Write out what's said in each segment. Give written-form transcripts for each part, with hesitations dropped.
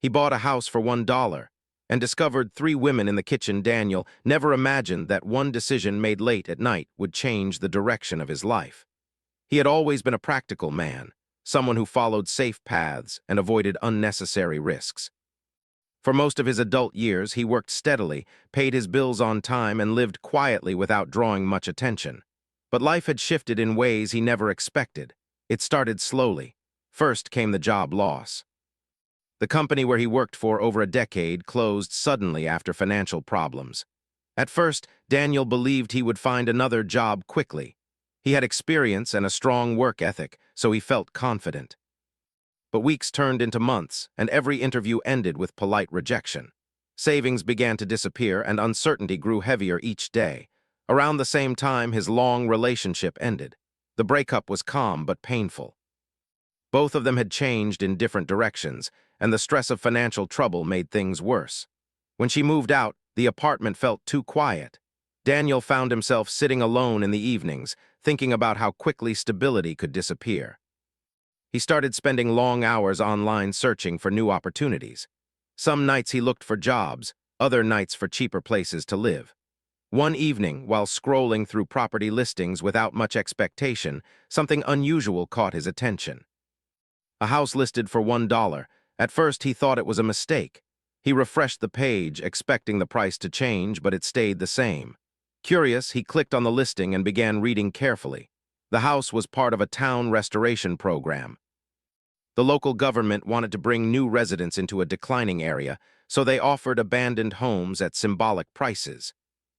He bought a house for $1 and discovered 3 women in the kitchen. Daniel never imagined that one decision made late at night would change the direction of his life. He had always been a practical man, someone who followed safe paths and avoided unnecessary risks. For most of his adult years, he worked steadily, paid his bills on time, and lived quietly without drawing much attention. But life had shifted in ways he never expected. It started slowly. First came the job loss. The company where he worked for over a decade closed suddenly after financial problems. At first, Daniel believed he would find another job quickly. He had experience and a strong work ethic, so he felt confident. But weeks turned into months, and every interview ended with polite rejection. Savings began to disappear, and uncertainty grew heavier each day. Around the same time, his long relationship ended. The breakup was calm but painful. Both of them had changed in different directions, and the stress of financial trouble made things worse. When she moved out, the apartment felt too quiet. Daniel found himself sitting alone in the evenings, thinking about how quickly stability could disappear. He started spending long hours online searching for new opportunities. Some nights he looked for jobs, other nights for cheaper places to live. One evening, while scrolling through property listings without much expectation, something unusual caught his attention. A house listed for $1. At first, he thought it was a mistake. He refreshed the page, expecting the price to change, but it stayed the same. Curious, he clicked on the listing and began reading carefully. The house was part of a town restoration program. The local government wanted to bring new residents into a declining area, so they offered abandoned homes at symbolic prices.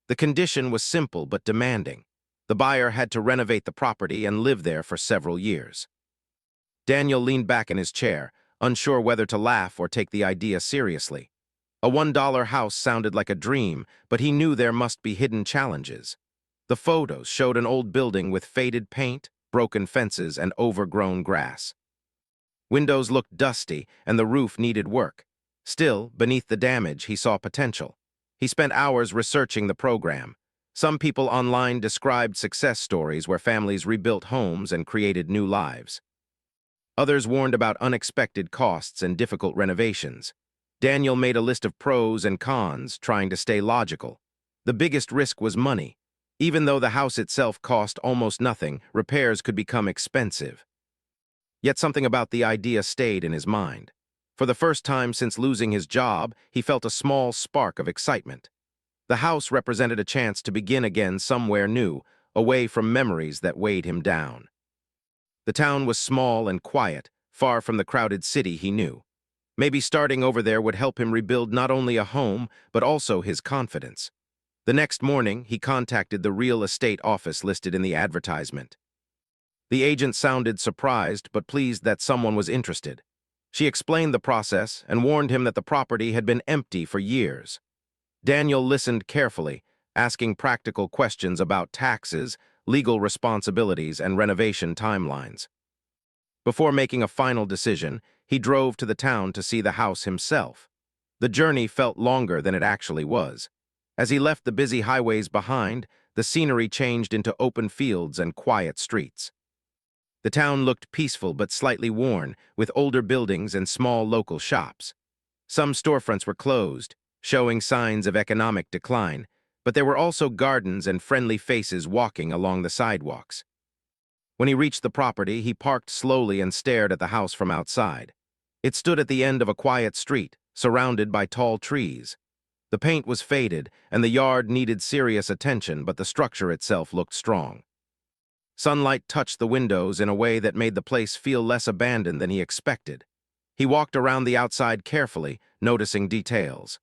The condition was simple but demanding. The buyer had to renovate the property and live there for several years. Daniel leaned back in his chair, unsure whether to laugh or take the idea seriously. A $1 house sounded like a dream, but he knew there must be hidden challenges. The photos showed an old building with faded paint, broken fences, and overgrown grass. Windows looked dusty, and the roof needed work. Still, beneath the damage, he saw potential. He spent hours researching the program. Some people online described success stories where families rebuilt homes and created new lives. Others warned about unexpected costs and difficult renovations. Daniel made a list of pros and cons, trying to stay logical. The biggest risk was money. Even though the house itself cost almost nothing, repairs could become expensive. Yet something about the idea stayed in his mind. For the first time since losing his job, he felt a small spark of excitement. The house represented a chance to begin again somewhere new, away from memories that weighed him down. The town was small and quiet, far from the crowded city he knew. Maybe starting over there would help him rebuild not only a home, but also his confidence. The next morning, he contacted the real estate office listed in the advertisement. The agent sounded surprised, but pleased that someone was interested. She explained the process and warned him that the property had been empty for years. Daniel listened carefully, asking practical questions about taxes, legal responsibilities, and renovation timelines. Before making a final decision, he drove to the town to see the house himself. The journey felt longer than it actually was. As he left the busy highways behind, the scenery changed into open fields and quiet streets. The town looked peaceful but slightly worn, with older buildings and small local shops. Some storefronts were closed, showing signs of economic decline, but there were also gardens and friendly faces walking along the sidewalks. When he reached the property, he parked slowly and stared at the house from outside. It stood at the end of a quiet street, surrounded by tall trees. The paint was faded, and the yard needed serious attention, but the structure itself looked strong. Sunlight touched the windows in a way that made the place feel less abandoned than he expected. He walked around the outside carefully, noticing details.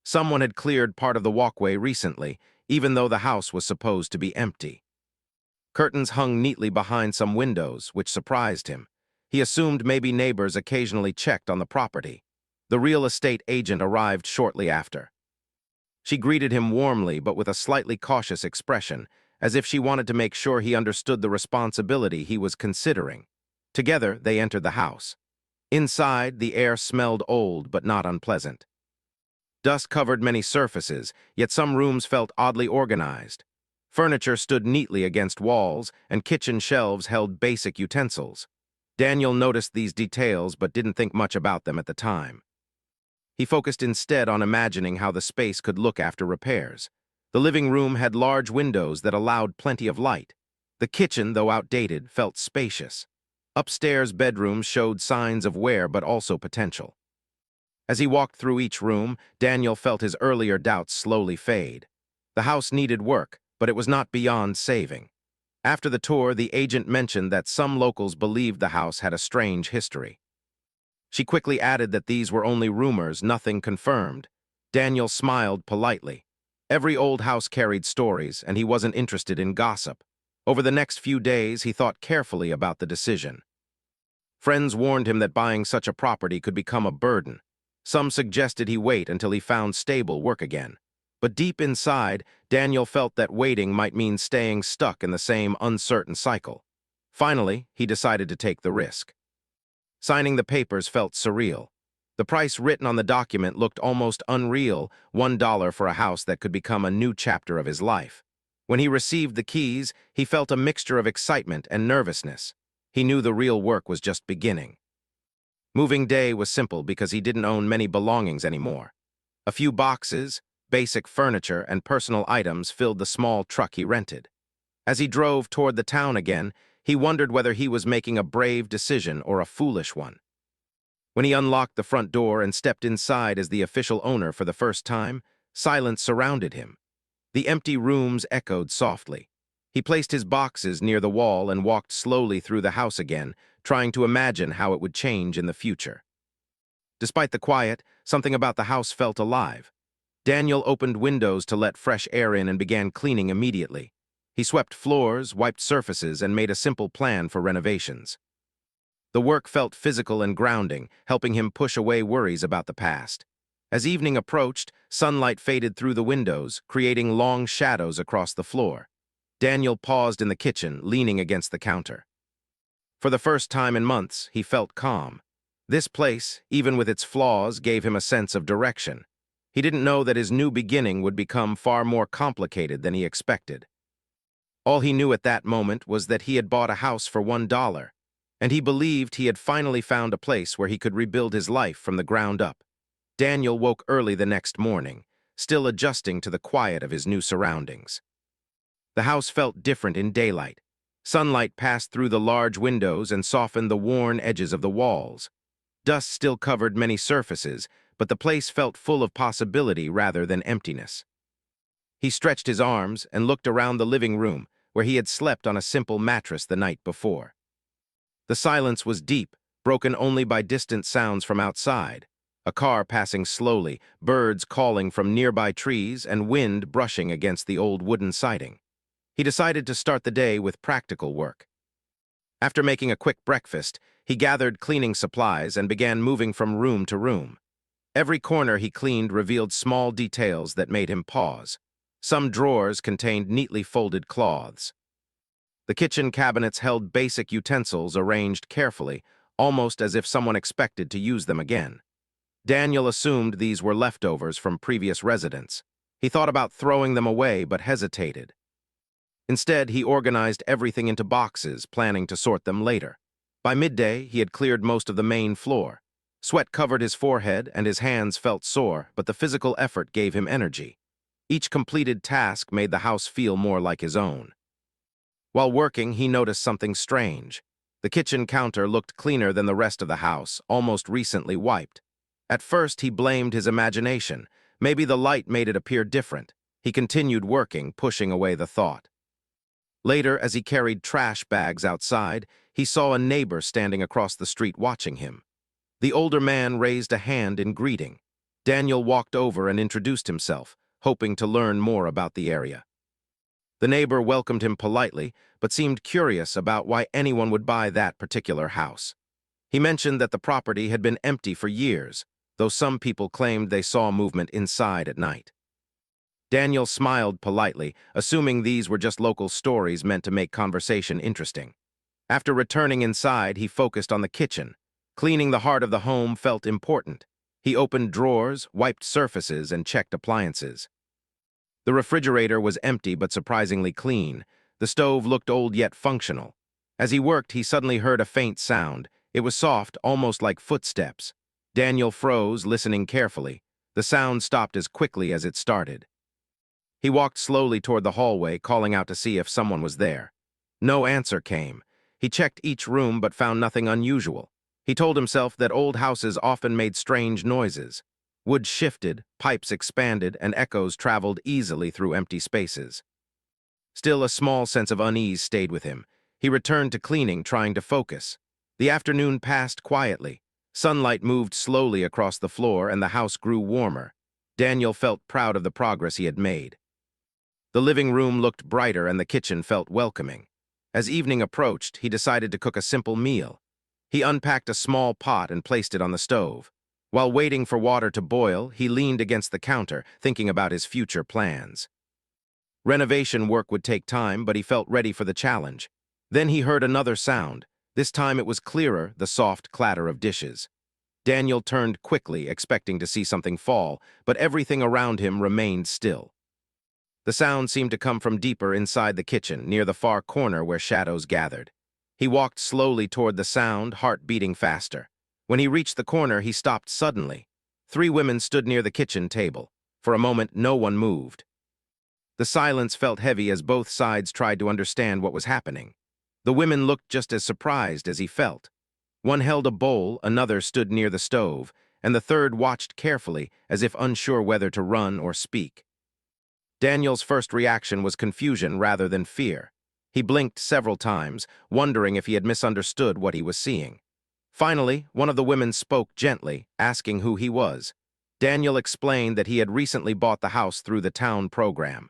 Someone had cleared part of the walkway recently, even though the house was supposed to be empty. Curtains hung neatly behind some windows, which surprised him. He assumed maybe neighbors occasionally checked on the property. The real estate agent arrived shortly after. She greeted him warmly but with a slightly cautious expression, as if she wanted to make sure he understood the responsibility he was considering. Together, they entered the house. Inside, the air smelled old but not unpleasant. Dust covered many surfaces, yet some rooms felt oddly organized. Furniture stood neatly against walls, and kitchen shelves held basic utensils. Daniel noticed these details but didn't think much about them at the time. He focused instead on imagining how the space could look after repairs. The living room had large windows that allowed plenty of light. The kitchen, though outdated, felt spacious. Upstairs bedrooms showed signs of wear but also potential. As he walked through each room, Daniel felt his earlier doubts slowly fade. The house needed work, but it was not beyond saving. After the tour, the agent mentioned that some locals believed the house had a strange history. She quickly added that these were only rumors, nothing confirmed. Daniel smiled politely. Every old house carried stories, and he wasn't interested in gossip. Over the next few days, he thought carefully about the decision. Friends warned him that buying such a property could become a burden. Some suggested he wait until he found stable work again. But deep inside, Daniel felt that waiting might mean staying stuck in the same uncertain cycle. Finally, he decided to take the risk. Signing the papers felt surreal. The price written on the document looked almost unreal, $1 for a house that could become a new chapter of his life. When he received the keys, he felt a mixture of excitement and nervousness. He knew the real work was just beginning. Moving day was simple because he didn't own many belongings anymore. A few boxes, basic furniture, and personal items filled the small truck he rented. As he drove toward the town again, he wondered whether he was making a brave decision or a foolish one. When he unlocked the front door and stepped inside as the official owner for the first time, silence surrounded him. The empty rooms echoed softly. He placed his boxes near the wall and walked slowly through the house again, trying to imagine how it would change in the future. Despite the quiet, something about the house felt alive. Daniel opened windows to let fresh air in and began cleaning immediately. He swept floors, wiped surfaces, and made a simple plan for renovations. The work felt physical and grounding, helping him push away worries about the past. As evening approached, sunlight faded through the windows, creating long shadows across the floor. Daniel paused in the kitchen, leaning against the counter. For the first time in months, he felt calm. This place, even with its flaws, gave him a sense of direction. He didn't know that his new beginning would become far more complicated than he expected. All he knew at that moment was that he had bought a house for $1, and he believed he had finally found a place where he could rebuild his life from the ground up. Daniel woke early the next morning, still adjusting to the quiet of his new surroundings. The house felt different in daylight. Sunlight passed through the large windows and softened the worn edges of the walls. Dust still covered many surfaces, but the place felt full of possibility rather than emptiness. He stretched his arms and looked around the living room, where he had slept on a simple mattress the night before. The silence was deep, broken only by distant sounds from outside. A car passing slowly, birds calling from nearby trees, and wind brushing against the old wooden siding. He decided to start the day with practical work. After making a quick breakfast, he gathered cleaning supplies and began moving from room to room. Every corner he cleaned revealed small details that made him pause. Some drawers contained neatly folded cloths. The kitchen cabinets held basic utensils arranged carefully, almost as if someone expected to use them again. Daniel assumed these were leftovers from previous residents. He thought about throwing them away but hesitated. Instead, he organized everything into boxes, planning to sort them later. By midday, he had cleared most of the main floor. Sweat covered his forehead and his hands felt sore, but the physical effort gave him energy. Each completed task made the house feel more like his own. While working, he noticed something strange. The kitchen counter looked cleaner than the rest of the house, almost recently wiped. At first, he blamed his imagination. Maybe the light made it appear different. He continued working, pushing away the thought. Later, as he carried trash bags outside, he saw a neighbor standing across the street watching him. The older man raised a hand in greeting. Daniel walked over and introduced himself, hoping to learn more about the area. The neighbor welcomed him politely, but seemed curious about why anyone would buy that particular house. He mentioned that the property had been empty for years, though some people claimed they saw movement inside at night. Daniel smiled politely, assuming these were just local stories meant to make conversation interesting. After returning inside, he focused on the kitchen. Cleaning the heart of the home felt important. He opened drawers, wiped surfaces, and checked appliances. The refrigerator was empty but surprisingly clean. The stove looked old yet functional. As he worked, he suddenly heard a faint sound. It was soft, almost like footsteps. Daniel froze, listening carefully. The sound stopped as quickly as it started. He walked slowly toward the hallway, calling out to see if someone was there. No answer came. He checked each room but found nothing unusual. He told himself that old houses often made strange noises. Wood shifted, pipes expanded, and echoes traveled easily through empty spaces. Still, a small sense of unease stayed with him. He returned to cleaning, trying to focus. The afternoon passed quietly. Sunlight moved slowly across the floor, and the house grew warmer. Daniel felt proud of the progress he had made. The living room looked brighter, and the kitchen felt welcoming. As evening approached, he decided to cook a simple meal. He unpacked a small pot and placed it on the stove. While waiting for water to boil, he leaned against the counter, thinking about his future plans. Renovation work would take time, but he felt ready for the challenge. Then he heard another sound. This time it was clearer, the soft clatter of dishes. Daniel turned quickly, expecting to see something fall, but everything around him remained still. The sound seemed to come from deeper inside the kitchen, near the far corner where shadows gathered. He walked slowly toward the sound, heart beating faster. When he reached the corner, he stopped suddenly. 3 women stood near the kitchen table. For a moment, no one moved. The silence felt heavy as both sides tried to understand what was happening. The women looked just as surprised as he felt. One held a bowl, another stood near the stove, and the third watched carefully, as if unsure whether to run or speak. Daniel's first reaction was confusion rather than fear. He blinked several times, wondering if he had misunderstood what he was seeing. Finally, one of the women spoke gently, asking who he was. Daniel explained that he had recently bought the house through the town program.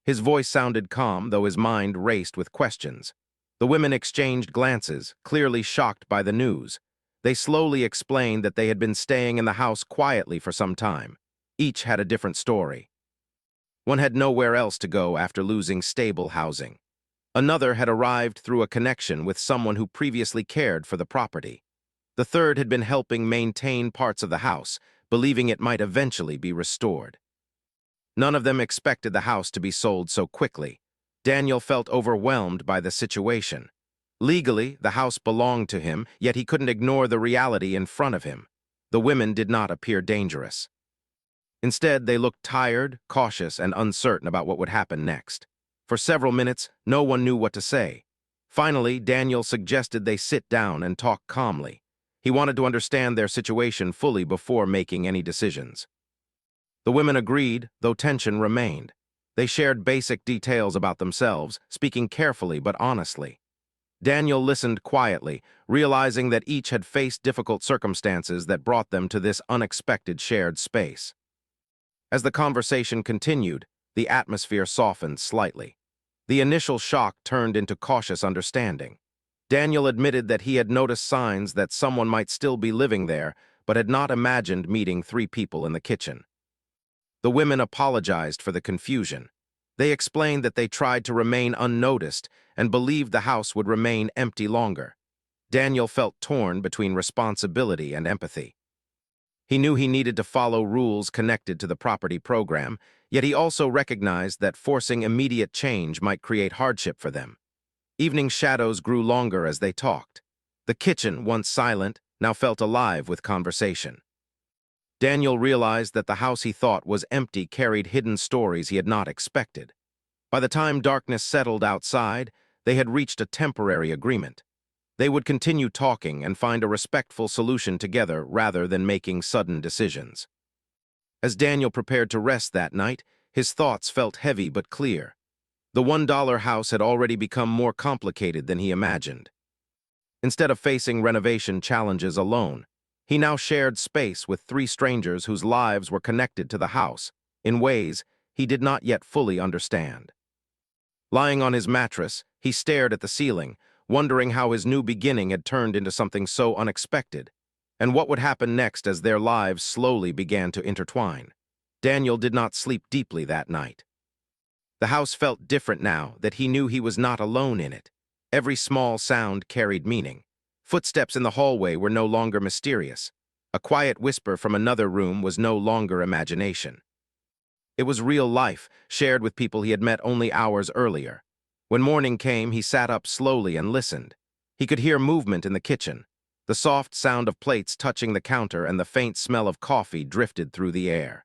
His voice sounded calm, though his mind raced with questions. The women exchanged glances, clearly shocked by the news. They slowly explained that they had been staying in the house quietly for some time. Each had a different story. One had nowhere else to go after losing stable housing. Another had arrived through a connection with someone who previously cared for the property. The third had been helping maintain parts of the house, believing it might eventually be restored. None of them expected the house to be sold so quickly. Daniel felt overwhelmed by the situation. Legally, the house belonged to him, yet he couldn't ignore the reality in front of him. The women did not appear dangerous. Instead, they looked tired, cautious, and uncertain about what would happen next. For several minutes, no one knew what to say. Finally, Daniel suggested they sit down and talk calmly. He wanted to understand their situation fully before making any decisions. The women agreed, though tension remained. They shared basic details about themselves, speaking carefully but honestly. Daniel listened quietly, realizing that each had faced difficult circumstances that brought them to this unexpected shared space. As the conversation continued, the atmosphere softened slightly. The initial shock turned into cautious understanding. Daniel admitted that he had noticed signs that someone might still be living there, but had not imagined meeting 3 people in the kitchen. The women apologized for the confusion. They explained that they tried to remain unnoticed and believed the house would remain empty longer. Daniel felt torn between responsibility and empathy. He knew he needed to follow rules connected to the property program, yet he also recognized that forcing immediate change might create hardship for them. Evening shadows grew longer as they talked. The kitchen, once silent, now felt alive with conversation. Daniel realized that the house he thought was empty carried hidden stories he had not expected. By the time darkness settled outside, they had reached a temporary agreement. They would continue talking and find a respectful solution together rather than making sudden decisions. As Daniel prepared to rest that night, his thoughts felt heavy but clear. The $1 house had already become more complicated than he imagined. Instead of facing renovation challenges alone, he now shared space with 3 strangers whose lives were connected to the house, in ways he did not yet fully understand. Lying on his mattress, he stared at the ceiling, wondering how his new beginning had turned into something so unexpected, and what would happen next as their lives slowly began to intertwine. Daniel did not sleep deeply that night. The house felt different now that he knew he was not alone in it. Every small sound carried meaning. Footsteps in the hallway were no longer mysterious. A quiet whisper from another room was no longer imagination. It was real life, shared with people he had met only hours earlier. When morning came, he sat up slowly and listened. He could hear movement in the kitchen. The soft sound of plates touching the counter and the faint smell of coffee drifted through the air.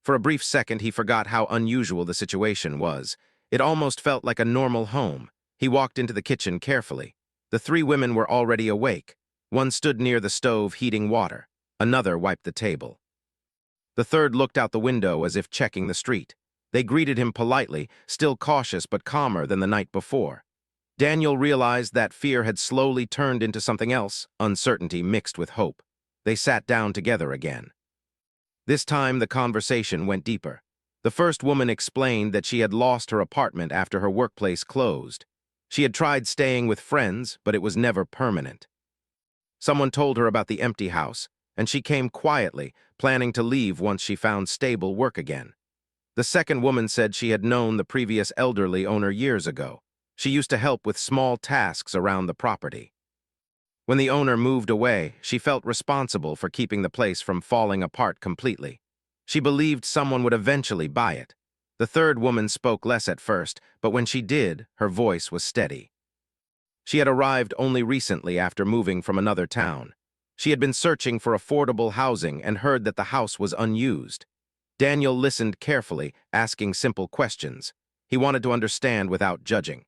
For a brief second, he forgot how unusual the situation was. It almost felt like a normal home. He walked into the kitchen carefully. The three women were already awake. One stood near the stove heating water. Another wiped the table. The third looked out the window as if checking the street. They greeted him politely, still cautious but calmer than the night before. Daniel realized that fear had slowly turned into something else, uncertainty mixed with hope. They sat down together again. This time, the conversation went deeper. The first woman explained that she had lost her apartment after her workplace closed. She had tried staying with friends, but it was never permanent. Someone told her about the empty house, and she came quietly, planning to leave once she found stable work again. The second woman said she had known the previous elderly owner years ago. She used to help with small tasks around the property. When the owner moved away, she felt responsible for keeping the place from falling apart completely. She believed someone would eventually buy it. The third woman spoke less at first, but when she did, her voice was steady. She had arrived only recently after moving from another town. She had been searching for affordable housing and heard that the house was unused. Daniel listened carefully, asking simple questions. He wanted to understand without judging.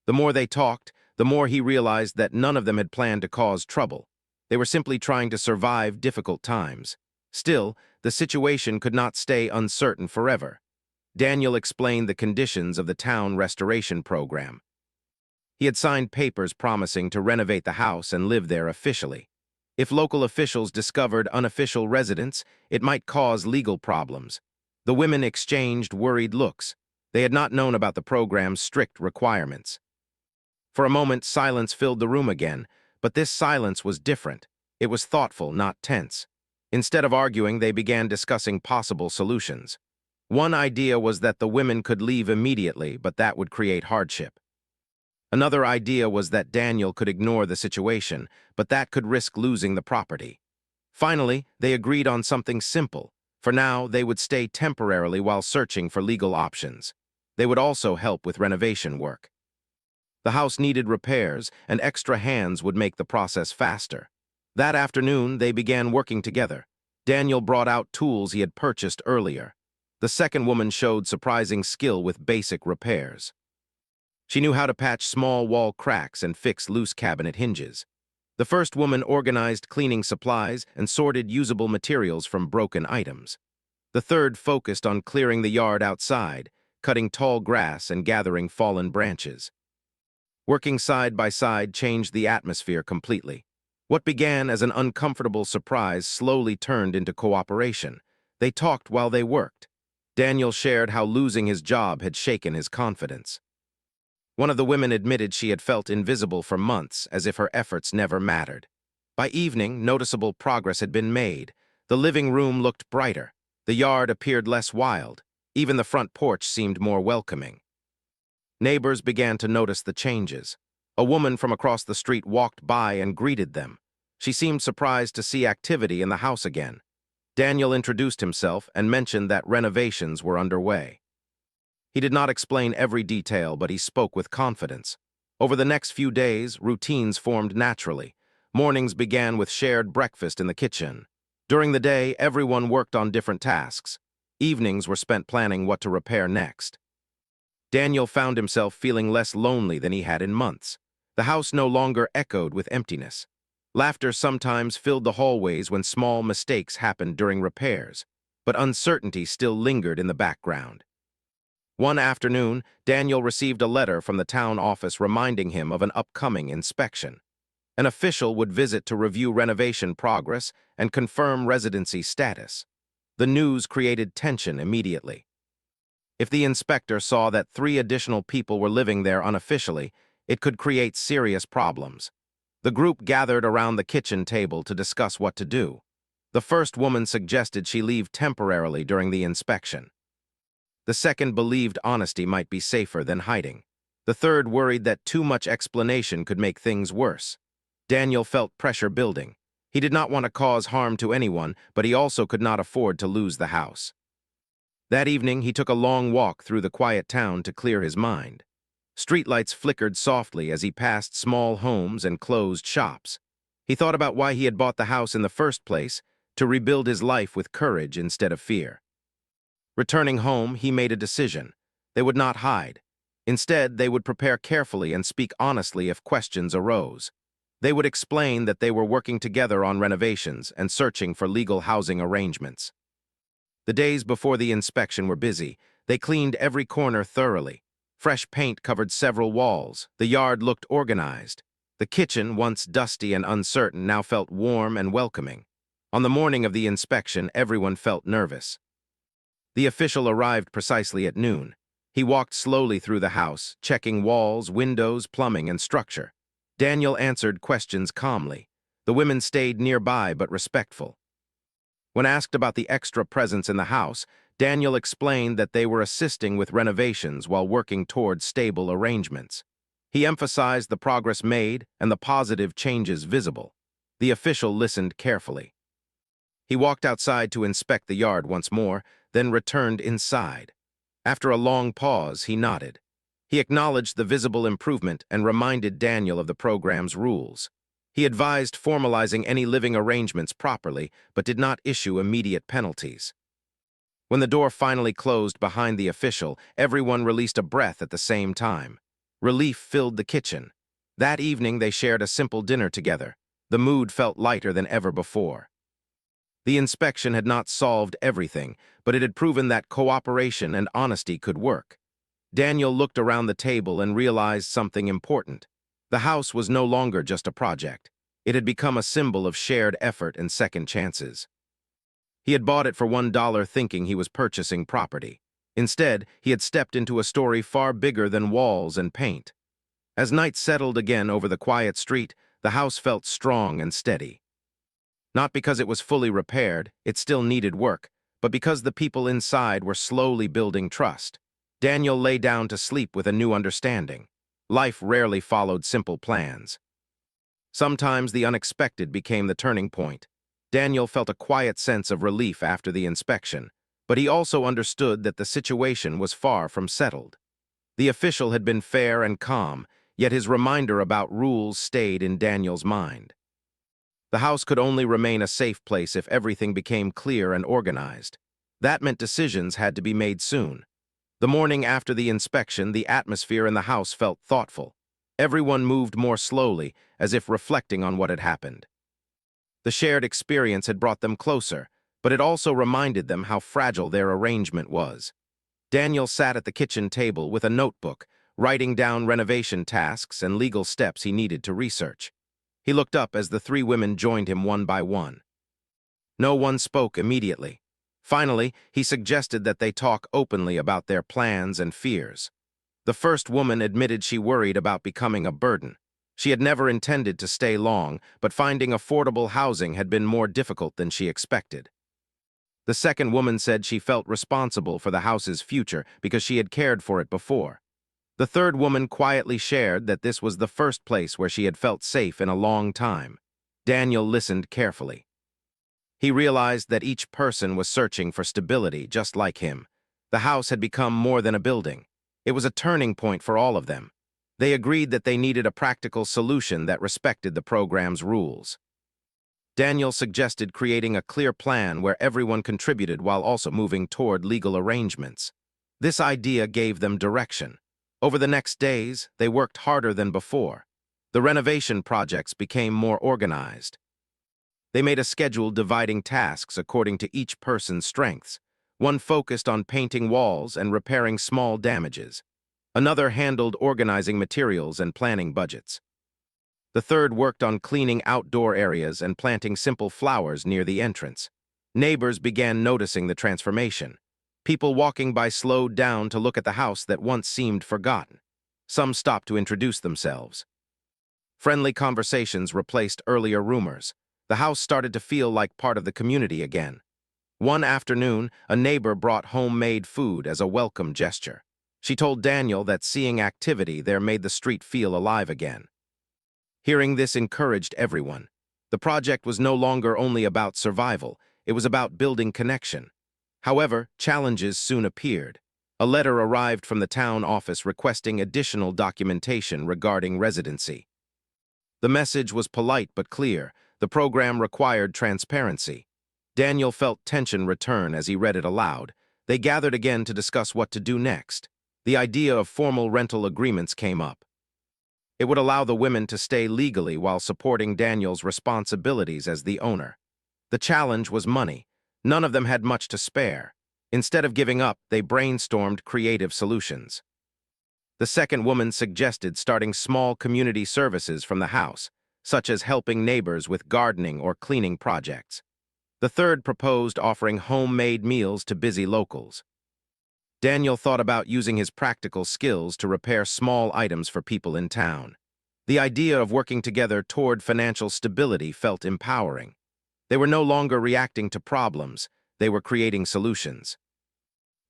The more they talked, the more he realized that none of them had planned to cause trouble. They were simply trying to survive difficult times. Still, the situation could not stay uncertain forever. Daniel explained the conditions of the town restoration program. He had signed papers promising to renovate the house and live there officially. If local officials discovered unofficial residents, it might cause legal problems. The women exchanged worried looks. They had not known about the program's strict requirements. For a moment, silence filled the room again, but this silence was different. It was thoughtful, not tense. Instead of arguing, they began discussing possible solutions. One idea was that the women could leave immediately, but that would create hardship. Another idea was that Daniel could ignore the situation, but that could risk losing the property. Finally, they agreed on something simple. For now, they would stay temporarily while searching for legal options. They would also help with renovation work. The house needed repairs, and extra hands would make the process faster. That afternoon, they began working together. Daniel brought out tools he had purchased earlier. The second woman showed surprising skill with basic repairs. She knew how to patch small wall cracks and fix loose cabinet hinges. The first woman organized cleaning supplies and sorted usable materials from broken items. The third focused on clearing the yard outside, cutting tall grass and gathering fallen branches. Working side by side changed the atmosphere completely. What began as an uncomfortable surprise slowly turned into cooperation. They talked while they worked. Daniel shared how losing his job had shaken his confidence. One of the women admitted she had felt invisible for months, as if her efforts never mattered. By evening, noticeable progress had been made. The living room looked brighter. The yard appeared less wild. Even the front porch seemed more welcoming. Neighbors began to notice the changes. A woman from across the street walked by and greeted them. She seemed surprised to see activity in the house again. Daniel introduced himself and mentioned that renovations were underway. He did not explain every detail, but he spoke with confidence. Over the next few days, routines formed naturally. Mornings began with shared breakfast in the kitchen. During the day, everyone worked on different tasks. Evenings were spent planning what to repair next. Daniel found himself feeling less lonely than he had in months. The house no longer echoed with emptiness. Laughter sometimes filled the hallways when small mistakes happened during repairs, but uncertainty still lingered in the background. One afternoon, Daniel received a letter from the town office reminding him of an upcoming inspection. An official would visit to review renovation progress and confirm residency status. The news created tension immediately. If the inspector saw that 3 additional people were living there unofficially, it could create serious problems. The group gathered around the kitchen table to discuss what to do. The first woman suggested she leave temporarily during the inspection. The second believed honesty might be safer than hiding. The third worried that too much explanation could make things worse. Daniel felt pressure building. He did not want to cause harm to anyone, but he also could not afford to lose the house. That evening, he took a long walk through the quiet town to clear his mind. Streetlights flickered softly as he passed small homes and closed shops. He thought about why he had bought the house in the first place, to rebuild his life with courage instead of fear. Returning home, he made a decision. They would not hide. Instead, they would prepare carefully and speak honestly if questions arose. They would explain that they were working together on renovations and searching for legal housing arrangements. The days before the inspection were busy. They cleaned every corner thoroughly. Fresh paint covered several walls. The yard looked organized. The kitchen, once dusty and uncertain, now felt warm and welcoming. On the morning of the inspection, everyone felt nervous. The official arrived precisely at noon. He walked slowly through the house, checking walls, windows, plumbing, and structure. Daniel answered questions calmly. The women stayed nearby but respectful. When asked about the extra presence in the house, Daniel explained that they were assisting with renovations while working toward stable arrangements. He emphasized the progress made and the positive changes visible. The official listened carefully. He walked outside to inspect the yard once more, then returned inside. After a long pause, he nodded. He acknowledged the visible improvement and reminded Daniel of the program's rules. He advised formalizing any living arrangements properly, but did not issue immediate penalties. When the door finally closed behind the official, everyone released a breath at the same time. Relief filled the kitchen. That evening, they shared a simple dinner together. The mood felt lighter than ever before. The inspection had not solved everything, but it had proven that cooperation and honesty could work. Daniel looked around the table and realized something important. The house was no longer just a project. It had become a symbol of shared effort and second chances. He had bought it for $1 thinking he was purchasing property. Instead, he had stepped into a story far bigger than walls and paint. As night settled again over the quiet street, the house felt strong and steady. Not because it was fully repaired, it still needed work, but because the people inside were slowly building trust. Daniel lay down to sleep with a new understanding. Life rarely followed simple plans. Sometimes the unexpected became the turning point. Daniel felt a quiet sense of relief after the inspection, but he also understood that the situation was far from settled. The official had been fair and calm, yet his reminder about rules stayed in Daniel's mind. The house could only remain a safe place if everything became clear and organized. That meant decisions had to be made soon. The morning after the inspection, the atmosphere in the house felt thoughtful. Everyone moved more slowly, as if reflecting on what had happened. The shared experience had brought them closer, but it also reminded them how fragile their arrangement was. Daniel sat at the kitchen table with a notebook, writing down renovation tasks and legal steps he needed to research. He looked up as the three women joined him one by one. No one spoke immediately. Finally, he suggested that they talk openly about their plans and fears. The first woman admitted she worried about becoming a burden. She had never intended to stay long, but finding affordable housing had been more difficult than she expected. The second woman said she felt responsible for the house's future because she had cared for it before. The third woman quietly shared that this was the first place where she had felt safe in a long time. Daniel listened carefully. He realized that each person was searching for stability just like him. The house had become more than a building. It was a turning point for all of them. They agreed that they needed a practical solution that respected the program's rules. Daniel suggested creating a clear plan where everyone contributed while also moving toward legal arrangements. This idea gave them direction. Over the next days, they worked harder than before. The renovation projects became more organized. They made a schedule dividing tasks according to each person's strengths. One focused on painting walls and repairing small damages. Another handled organizing materials and planning budgets. The third worked on cleaning outdoor areas and planting simple flowers near the entrance. Neighbors began noticing the transformation. People walking by slowed down to look at the house that once seemed forgotten. Some stopped to introduce themselves. Friendly conversations replaced earlier rumors. The house started to feel like part of the community again. One afternoon, a neighbor brought homemade food as a welcome gesture. She told Daniel that seeing activity there made the street feel alive again. Hearing this encouraged everyone. The project was no longer only about survival, it was about building connection. However, challenges soon appeared. A letter arrived from the town office requesting additional documentation regarding residency. The message was polite but clear. The program required transparency. Daniel felt tension return as he read it aloud. They gathered again to discuss what to do next. The idea of formal rental agreements came up. It would allow the women to stay legally while supporting Daniel's responsibilities as the owner. The challenge was money. None of them had much to spare. Instead of giving up, they brainstormed creative solutions. The second woman suggested starting small community services from the house, such as helping neighbors with gardening or cleaning projects. The third proposed offering homemade meals to busy locals. Daniel thought about using his practical skills to repair small items for people in town. The idea of working together toward financial stability felt empowering. They were no longer reacting to problems, they were creating solutions.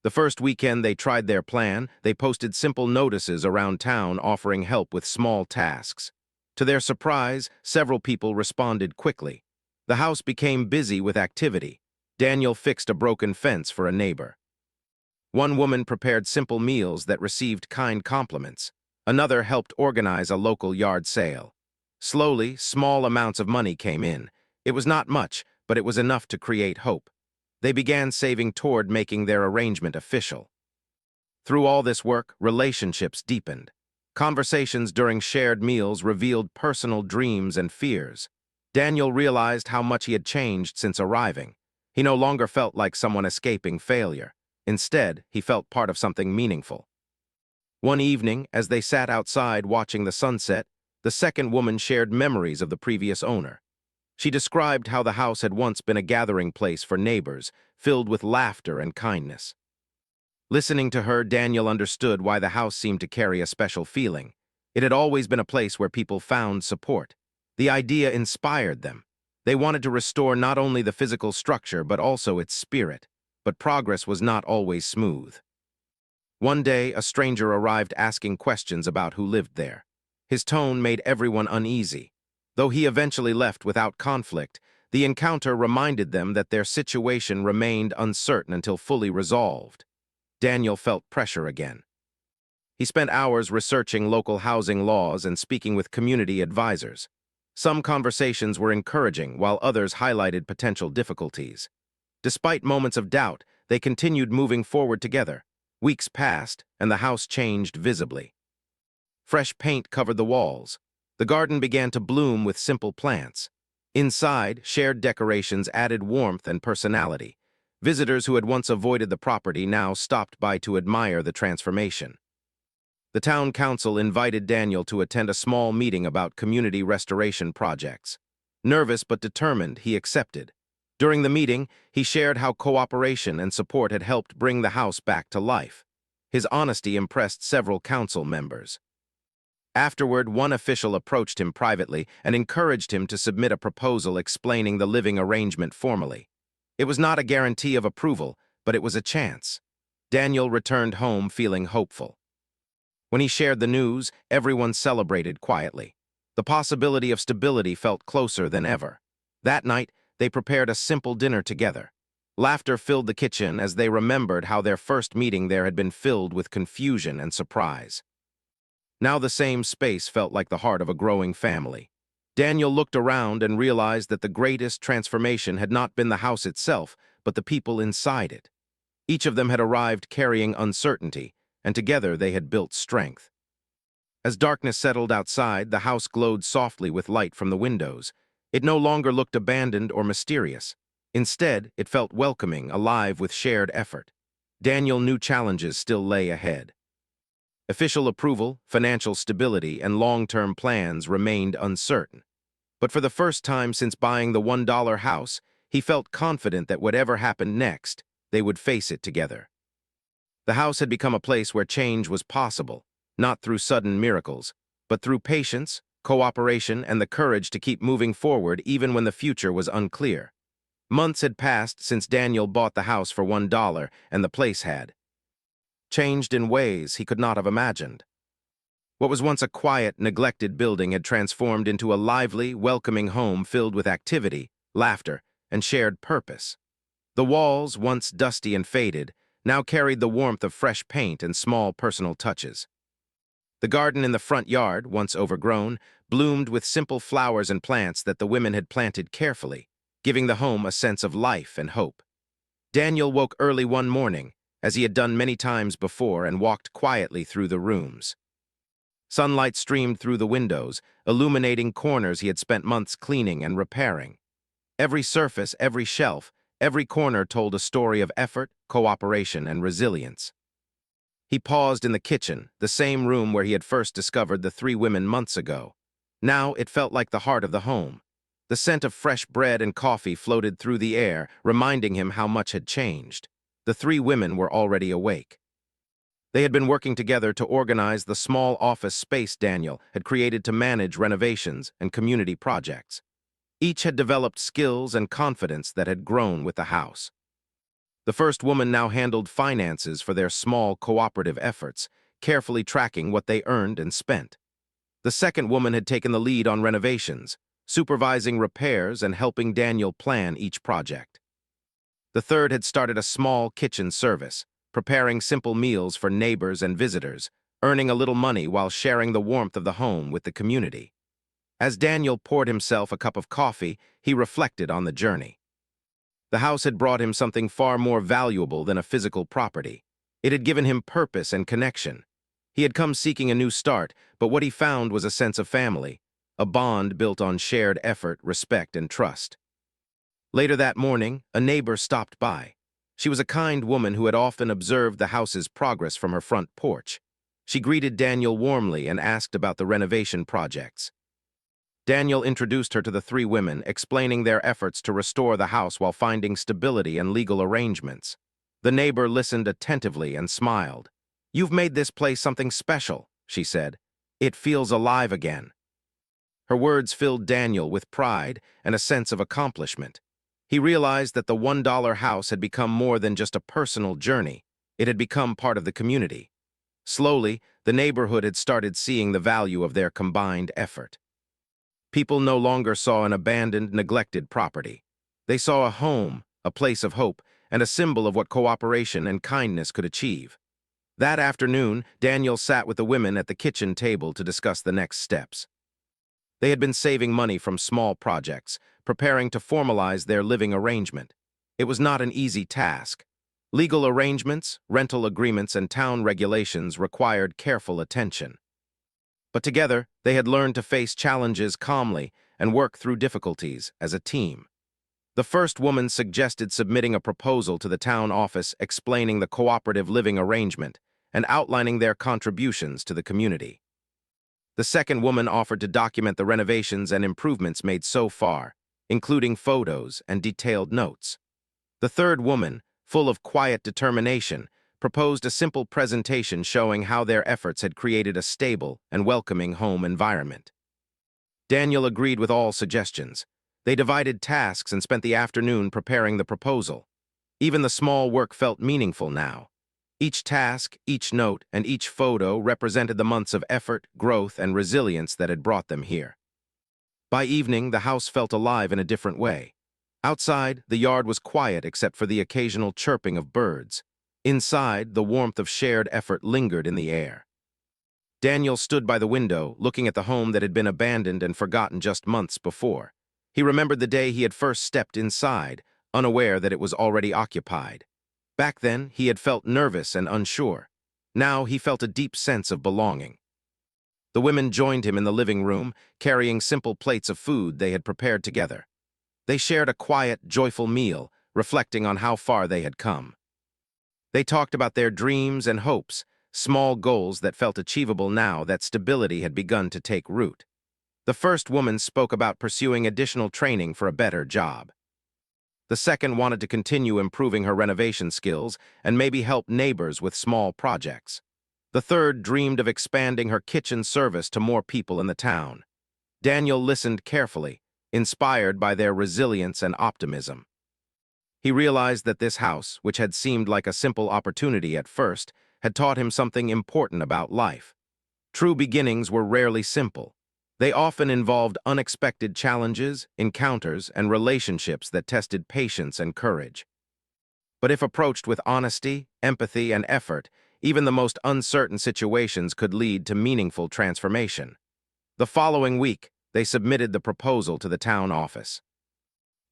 The first weekend they tried their plan, they posted simple notices around town offering help with small tasks. To their surprise, several people responded quickly. The house became busy with activity. Daniel fixed a broken fence for a neighbor. One woman prepared simple meals that received kind compliments. Another helped organize a local yard sale. Slowly, small amounts of money came in. It was not much, but it was enough to create hope. They began saving toward making their arrangement official. Through all this work, relationships deepened. Conversations during shared meals revealed personal dreams and fears. Daniel realized how much he had changed since arriving. He no longer felt like someone escaping failure. Instead, he felt part of something meaningful. One evening, as they sat outside watching the sunset, the second woman shared memories of the previous owner. She described how the house had once been a gathering place for neighbors, filled with laughter and kindness. Listening to her, Daniel understood why the house seemed to carry a special feeling. It had always been a place where people found support. The idea inspired them. They wanted to restore not only the physical structure but also its spirit. But progress was not always smooth. One day, a stranger arrived asking questions about who lived there. His tone made everyone uneasy. Though he eventually left without conflict, the encounter reminded them that their situation remained uncertain until fully resolved. Daniel felt pressure again. He spent hours researching local housing laws and speaking with community advisors. Some conversations were encouraging, while others highlighted potential difficulties. Despite moments of doubt, they continued moving forward together. Weeks passed, and the house changed visibly. Fresh paint covered the walls. The garden began to bloom with simple plants. Inside, shared decorations added warmth and personality. Visitors who had once avoided the property now stopped by to admire the transformation. The town council invited Daniel to attend a small meeting about community restoration projects. Nervous but determined, he accepted. During the meeting, he shared how cooperation and support had helped bring the house back to life. His honesty impressed several council members. Afterward, one official approached him privately and encouraged him to submit a proposal explaining the living arrangement formally. It was not a guarantee of approval, but it was a chance. Daniel returned home feeling hopeful. When he shared the news, everyone celebrated quietly. The possibility of stability felt closer than ever. That night, they prepared a simple dinner together. Laughter filled the kitchen as they remembered how their first meeting there had been filled with confusion and surprise. Now the same space felt like the heart of a growing family. Daniel looked around and realized that the greatest transformation had not been the house itself, but the people inside it. Each of them had arrived carrying uncertainty, and together they had built strength. As darkness settled outside, the house glowed softly with light from the windows. It no longer looked abandoned or mysterious. Instead, it felt welcoming, alive with shared effort. Daniel knew challenges still lay ahead. Official approval, financial stability, and long-term plans remained uncertain. But for the first time since buying the $1 house, he felt confident that whatever happened next, they would face it together. The house had become a place where change was possible, not through sudden miracles, but through patience, cooperation, and the courage to keep moving forward even when the future was unclear. Months had passed since Daniel bought the house for $1, and the place had changed in ways he could not have imagined. What was once a quiet, neglected building had transformed into a lively, welcoming home filled with activity, laughter, and shared purpose. The walls, once dusty and faded, now carried the warmth of fresh paint and small personal touches. The garden in the front yard, once overgrown, bloomed with simple flowers and plants that the women had planted carefully, giving the home a sense of life and hope. Daniel woke early one morning, as he had done many times before, and walked quietly through the rooms. Sunlight streamed through the windows, illuminating corners he had spent months cleaning and repairing. Every surface, every shelf, every corner told a story of effort, cooperation, and resilience. He paused in the kitchen, the same room where he had first discovered the three women months ago. Now it felt like the heart of the home. The scent of fresh bread and coffee floated through the air, reminding him how much had changed. The three women were already awake. They had been working together to organize the small office space Daniel had created to manage renovations and community projects. Each had developed skills and confidence that had grown with the house. The first woman now handled finances for their small cooperative efforts, carefully tracking what they earned and spent. The second woman had taken the lead on renovations, supervising repairs and helping Daniel plan each project. The third had started a small kitchen service, preparing simple meals for neighbors and visitors, earning a little money while sharing the warmth of the home with the community. As Daniel poured himself a cup of coffee, he reflected on the journey. The house had brought him something far more valuable than a physical property. It had given him purpose and connection. He had come seeking a new start, but what he found was a sense of family, a bond built on shared effort, respect, and trust. Later that morning, a neighbor stopped by. She was a kind woman who had often observed the house's progress from her front porch. She greeted Daniel warmly and asked about the renovation projects. Daniel introduced her to the three women, explaining their efforts to restore the house while finding stability and legal arrangements. The neighbor listened attentively and smiled. "You've made this place something special," she said. "It feels alive again." Her words filled Daniel with pride and a sense of accomplishment. He realized that the $1 house had become more than just a personal journey. It had become part of the community. Slowly, the neighborhood had started seeing the value of their combined effort. People no longer saw an abandoned, neglected property. They saw a home, a place of hope, and a symbol of what cooperation and kindness could achieve. That afternoon, Daniel sat with the women at the kitchen table to discuss the next steps. They had been saving money from small projects, preparing to formalize their living arrangement. It was not an easy task. Legal arrangements, rental agreements, and town regulations required careful attention. But together, they had learned to face challenges calmly and work through difficulties as a team. The first woman suggested submitting a proposal to the town office explaining the cooperative living arrangement and outlining their contributions to the community. The second woman offered to document the renovations and improvements made so far, including photos and detailed notes. The third woman, full of quiet determination, proposed a simple presentation showing how their efforts had created a stable and welcoming home environment. Daniel agreed with all suggestions. They divided tasks and spent the afternoon preparing the proposal. Even the small work felt meaningful now. Each task, each note, and each photo represented the months of effort, growth, and resilience that had brought them here. By evening, the house felt alive in a different way. Outside, the yard was quiet except for the occasional chirping of birds. Inside, the warmth of shared effort lingered in the air. Daniel stood by the window, looking at the home that had been abandoned and forgotten just months before. He remembered the day he had first stepped inside, unaware that it was already occupied. Back then, he had felt nervous and unsure. Now he felt a deep sense of belonging. The women joined him in the living room, carrying simple plates of food they had prepared together. They shared a quiet, joyful meal, reflecting on how far they had come. They talked about their dreams and hopes, small goals that felt achievable now that stability had begun to take root. The first woman spoke about pursuing additional training for a better job. The second wanted to continue improving her renovation skills and maybe help neighbors with small projects. The third dreamed of expanding her kitchen service to more people in the town. Daniel listened carefully, inspired by their resilience and optimism. He realized that this house, which had seemed like a simple opportunity at first, had taught him something important about life. True beginnings were rarely simple. They often involved unexpected challenges, encounters, and relationships that tested patience and courage. But if approached with honesty, empathy, and effort, even the most uncertain situations could lead to meaningful transformation. The following week, they submitted the proposal to the town office.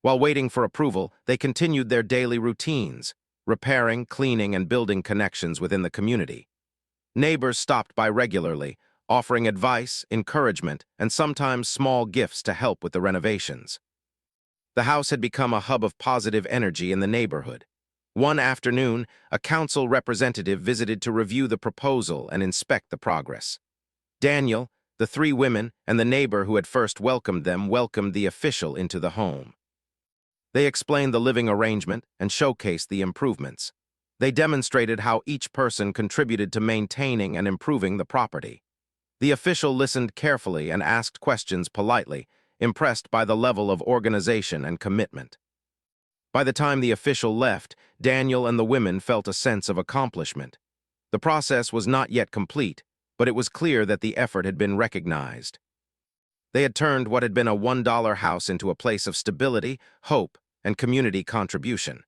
While waiting for approval, they continued their daily routines, repairing, cleaning, and building connections within the community. Neighbors stopped by regularly, offering advice, encouragement, and sometimes small gifts to help with the renovations. The house had become a hub of positive energy in the neighborhood. One afternoon, a council representative visited to review the proposal and inspect the progress. Daniel, the three women, and the neighbor who had first welcomed them welcomed the official into the home. They explained the living arrangement and showcased the improvements. They demonstrated how each person contributed to maintaining and improving the property. The official listened carefully and asked questions politely, impressed by the level of organization and commitment. By the time the official left, Daniel and the women felt a sense of accomplishment. The process was not yet complete, but it was clear that the effort had been recognized. They had turned what had been a $1 house into a place of stability, hope, and community contribution.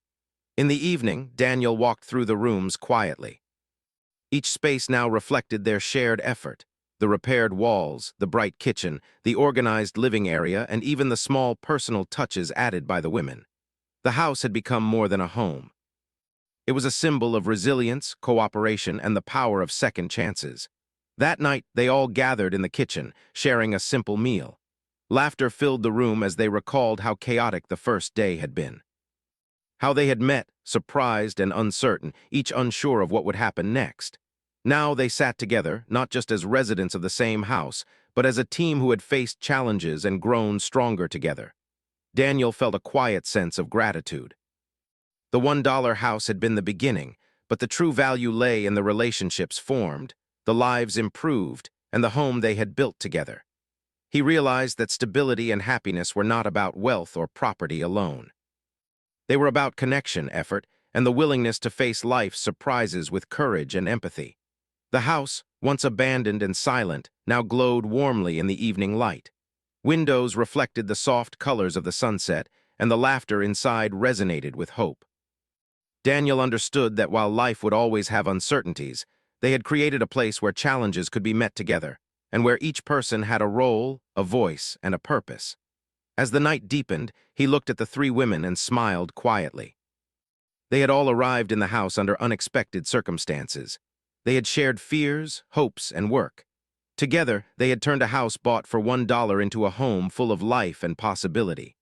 In the evening, Daniel walked through the rooms quietly. Each space now reflected their shared effort: the repaired walls, the bright kitchen, the organized living area, and even the small personal touches added by the women. The house had become more than a home. It was a symbol of resilience, cooperation, and the power of second chances. That night, they all gathered in the kitchen, sharing a simple meal. Laughter filled the room as they recalled how chaotic the first day had been. How they had met, surprised and uncertain, each unsure of what would happen next. Now they sat together, not just as residents of the same house, but as a team who had faced challenges and grown stronger together. Daniel felt a quiet sense of gratitude. The $1 house had been the beginning, but the true value lay in the relationships formed, the lives improved, and the home they had built together. He realized that stability and happiness were not about wealth or property alone. They were about connection, effort, and the willingness to face life's surprises with courage and empathy. The house, once abandoned and silent, now glowed warmly in the evening light. Windows reflected the soft colors of the sunset, and the laughter inside resonated with hope. Daniel understood that while life would always have uncertainties, they had created a place where challenges could be met together, and where each person had a role, a voice, and a purpose. As the night deepened, he looked at the three women and smiled quietly. They had all arrived in the house under unexpected circumstances. They had shared fears, hopes, and work. Together, they had turned a house bought for $1 into a home full of life and possibility.